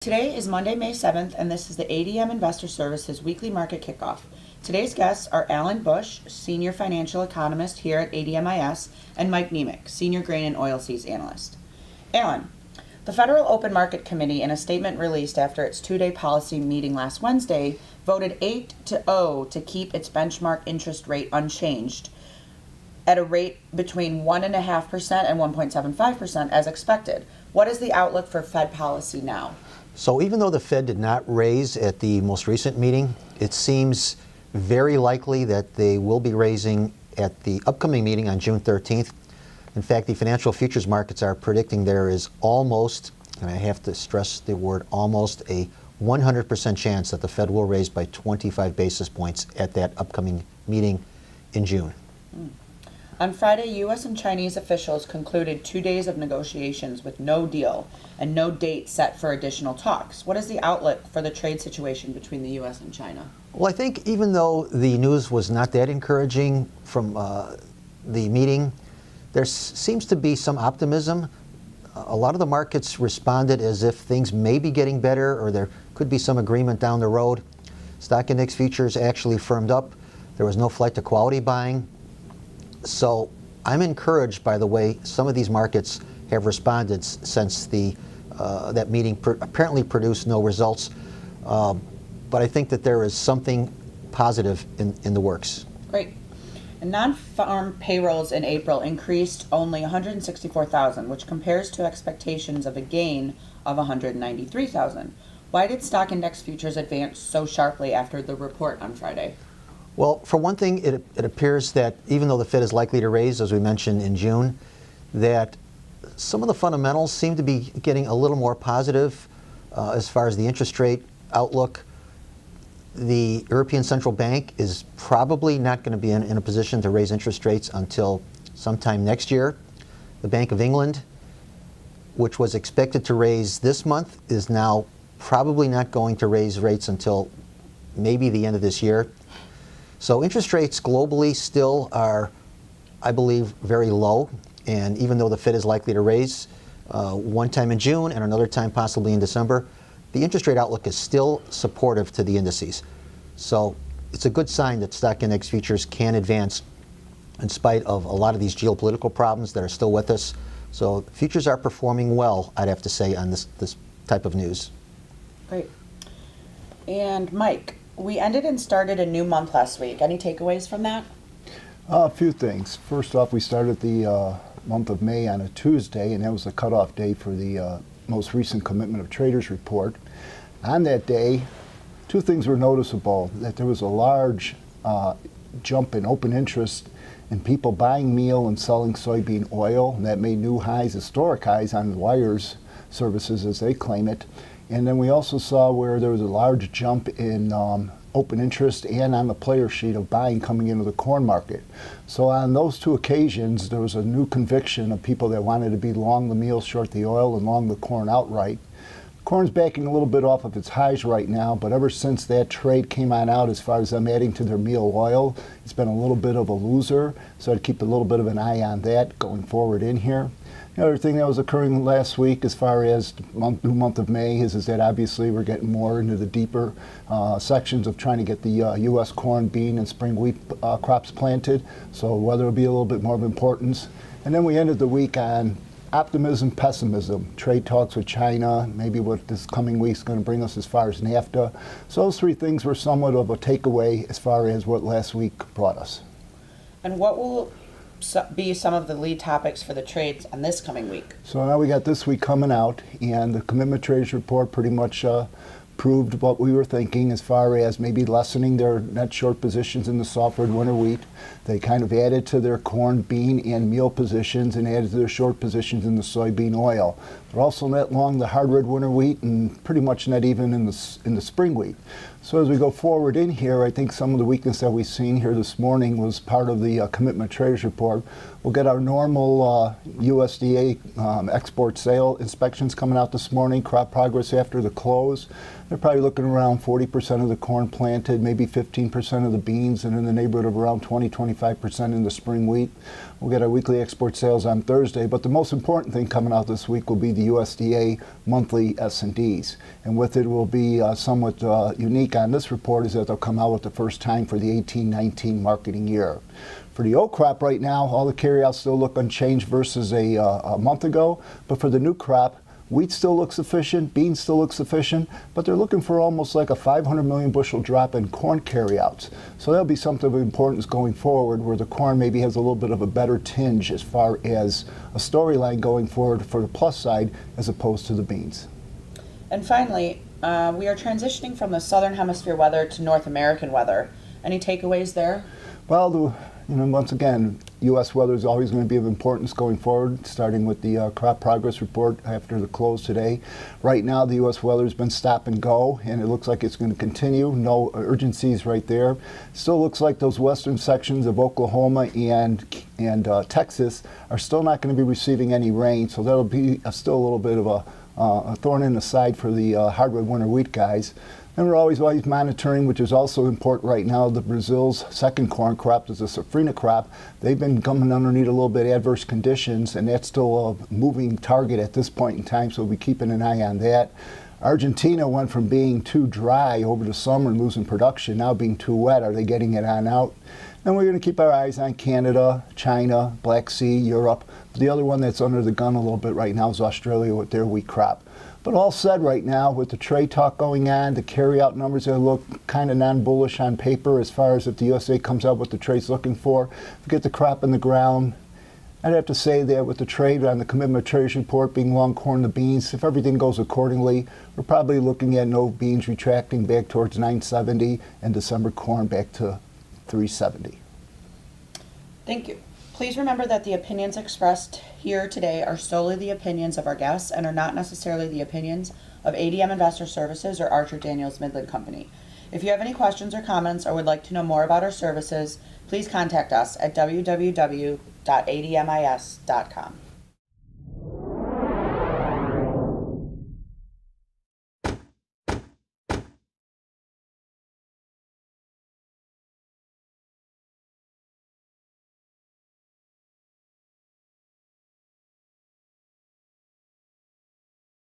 Today is Monday, May 7th, and this is the ADM Investor Services Weekly Market Kickoff. Today's guests are Alan Bush, Senior Financial Economist here at ADMIS, and Mike Niemiec, Senior Grain and Oilseeds Analyst. Alan, the Federal Open Market Committee, in a statement released after its two-day policy meeting last Wednesday, voted 8-0 to keep its benchmark interest rate unchanged at a rate between 1.5% and 1.75% as expected. What is the outlook for Fed policy now? So even though the Fed did not raise at the most recent meeting, it seems very likely that they will be raising at the upcoming meeting on June 13th. In fact, the financial futures markets are predicting there is almost, and I have to stress the word almost, a 100% chance that the Fed will raise by 25 basis points at that upcoming meeting in June. On Friday, U.S. and Chinese officials concluded 2 days of negotiations with no deal and no date set for additional talks. What is the outlook for the trade situation between the U.S. and China? Well, I think even though the news was not that encouraging from the meeting, there seems to be some optimism. A lot of the markets responded as if things may be getting better or there could be some agreement down the road. Stock index futures actually firmed up. There was no flight to quality buying. So I'm encouraged by the way some of these markets have responded since that meeting apparently produced no results. But I think that there is something positive in the works. Great. And non-farm payrolls in April increased only 164,000, which compares to expectations of a gain of 193,000. Why did stock index futures advance so sharply after the report on Friday? Well, for one thing, it appears that even though the Fed is likely to raise, as we mentioned in June, that some of the fundamentals seem to be getting a little more positive as far as the interest rate outlook. The European Central Bank is probably not going to be in a position to raise interest rates until sometime next year. The Bank of England, which was expected to raise this month, is now probably not going to raise rates until maybe the end of this year. So interest rates globally still are, I believe, very low. And even though the Fed is likely to raise one time in June and another time possibly in December, the interest rate outlook is still supportive to the indices. So it's a good sign that stock index futures can advance in spite of a lot of these geopolitical problems that are still with us. So futures are performing well, I'd have to say, on this type of news. Great. And Mike, we ended and started a new month last week. Any takeaways from that? A few things. First off, we started the month of May on a Tuesday, and that was the cutoff date for the most recent Commitment of Traders report. On that day, two things were noticeable: that there was a large jump in open interest in people buying meal and selling soybean oil, and that made new highs, historic highs, on wires services as they claim it. And then we also saw where there was a large jump in open interest and on the player sheet of buying coming into the corn market. So on those two occasions, there was a new conviction of people that wanted to be long the meal, short the oil, and long the corn outright. Corn's backing a little bit off of its highs right now, but ever since that trade came on out, as far as them adding to their meal oil, it's been a little bit of a loser. So I'd keep a little bit of an eye on that going forward in here. The other thing that was occurring last week as far as the new month of May is that obviously we're getting more into the deeper sections of trying to get the U.S. corn, bean, and spring wheat crops planted. So weather will be a little bit more of importance. And then we ended the week on optimism, pessimism, trade talks with China, maybe what this coming week's going to bring us as far as NAFTA. So those three things were somewhat of a takeaway as far as what last week brought us. And what will be some of the lead topics for the trades on this coming week? So now we got this week coming out, and the Commitment Traders report pretty much proved what we were thinking as far as maybe lessening their net short positions in the soft red winter wheat. They kind of added to their corn, bean, and meal positions and added to their short positions in the soybean oil. They're also net long the hard red winter wheat and pretty much net even in the spring wheat. So as we go forward in here, I think some of the weakness that we've seen here this morning was part of the Commitment Traders report. We'll get our normal USDA export sale inspections coming out this morning, crop progress after the close. They're probably looking around 40% of the corn planted, maybe 15% of the beans, and in the neighborhood of around 20-25% in the spring wheat. We'll get our weekly export sales on Thursday, but the most important thing coming out this week will be the USDA monthly S&Ds. And with it will be somewhat unique on this report is that they'll come out with the first time for the 18-19 marketing year. For the old crop right now, all the carryouts still look unchanged versus a month ago, but for the new crop, wheat still looks sufficient, beans still look sufficient, but they're looking for almost like a 500 million bushel drop in corn carryouts. So that'll be something of importance going forward, where the corn maybe has a little bit of a better tinge as far as a storyline going forward for the plus side as opposed to the beans. And finally, we are transitioning from the Southern Hemisphere weather to North American weather. Any takeaways there? Well, once again, U.S. weather is always going to be of importance going forward, starting with the crop progress report after the close today. Right now, the U.S. weather has been stop and go, and it looks like it's going to continue. No urgencies right there. Still looks like those western sections of Oklahoma and Texas are still not going to be receiving any rain, so that'll be still a little bit of a thorn in the side for the hardwood winter wheat guys. And we're always monitoring, which is also important right now, the Brazil's second corn crop is the safrinha crop. They've been coming underneath a little bit adverse conditions, and that's still a moving target at this point in time, so we'll be keeping an eye on that. Argentina went from being too dry over the summer and losing production, now being too wet. Are they getting it on out? And we're going to keep our eyes on Canada, China, Black Sea, Europe. The other one that's under the gun a little bit right now is Australia with their wheat crop. But all said right now, with the trade talk going on, the carryout numbers that look kind of non-bullish on paper as far as if the USA comes out what the trade's looking for. If we get the crop in the ground, I'd have to say that with the trade on the commitment of traders report being long corn to beans, if everything goes accordingly, we're probably looking at no beans retracting back towards 970 and December corn back to 370. Thank you. Please remember that the opinions expressed here today are solely the opinions of our guests and are not necessarily the opinions of ADM Investor Services or Archer Daniels Midland Company. If you have any questions or comments or would like to know more about our services, please contact us at www.admis.com.